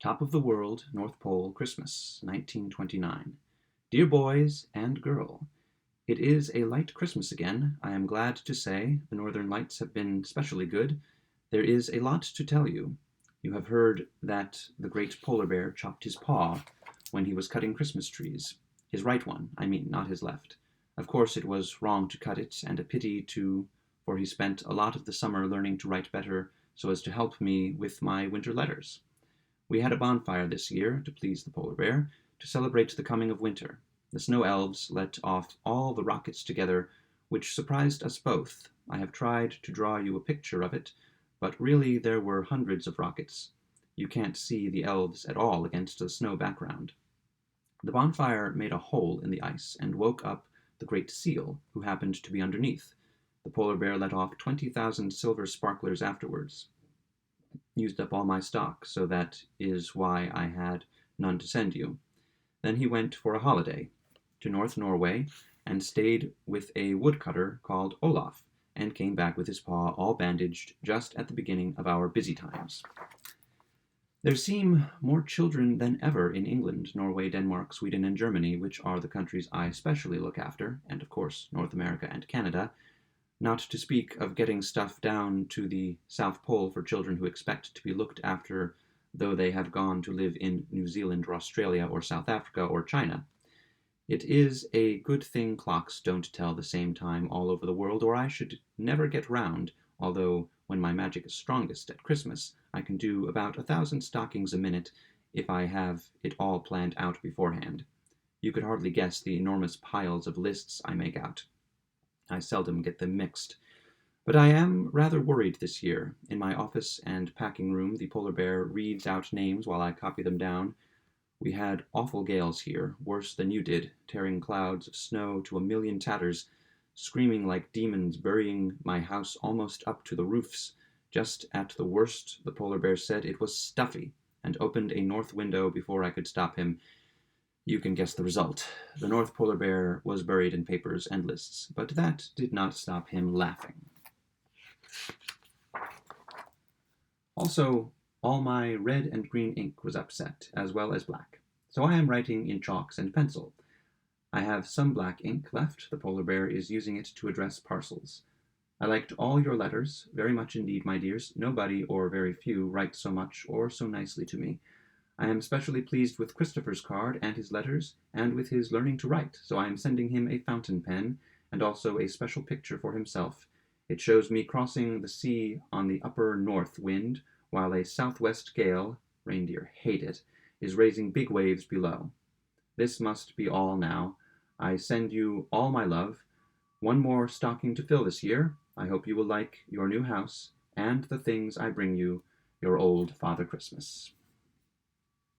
Top of the World, North Pole, Christmas, 1929. Dear boys and girl, it is a light Christmas again. I am glad to say the northern lights have been specially good. There is a lot to tell you. You have heard that the great polar bear chopped his paw when he was cutting Christmas trees. His right one, I mean, not his left. Of course, it was wrong to cut it, and a pity too, for he spent a lot of the summer learning to write better so as to help me with my winter letters. We had a bonfire this year, to please the polar bear, to celebrate the coming of winter. The snow elves let off all the rockets together, which surprised us both. I have tried to draw you a picture of it, but really there were hundreds of rockets. You can't see the elves at all against the snow background. The bonfire made a hole in the ice and woke up the great seal, who happened to be underneath. The polar bear let off 20,000 silver sparklers afterwards. Used up all my stock, so that is why I had none to send you. Then he went for a holiday to North Norway and stayed with a woodcutter called Olaf, and came back with his paw all bandaged just at the beginning of our busy times. There seem more children than ever in England, Norway, Denmark, Sweden, and Germany, which are the countries I especially look after, and of course North America and Canada, not to speak of getting stuff down to the South Pole for children who expect to be looked after though they have gone to live in New Zealand or Australia or South Africa or China. It is a good thing clocks don't tell the same time all over the world, or I should never get round, although when my magic is strongest at Christmas, I can do about 1,000 stockings a minute if I have it all planned out beforehand. You could hardly guess the enormous piles of lists I make out. I seldom get them mixed. But I am rather worried this year. In my office and packing room, the polar bear reads out names while I copy them down. We had awful gales here, worse than you did, tearing clouds of snow to a million tatters, screaming like demons, burying my house almost up to the roofs. Just at the worst, the polar bear said it was stuffy, and opened a north window before I could stop him. You can guess the result. The North Polar Bear was buried in papers and lists, but that did not stop him laughing. Also, all my red and green ink was upset, as well as black, so I am writing in chalks and pencil. I have some black ink left. The polar bear is using it to address parcels. I liked all your letters, very much indeed, my dears. Nobody, or very few, writes so much or so nicely to me. I am especially pleased with Christopher's card and his letters, and with his learning to write, so I am sending him a fountain pen, and also a special picture for himself. It shows me crossing the sea on the upper north wind, while a southwest gale, reindeer hate it, is raising big waves below. This must be all now. I send you all my love. One more stocking to fill this year. I hope you will like your new house, and the things I bring you, your old Father Christmas.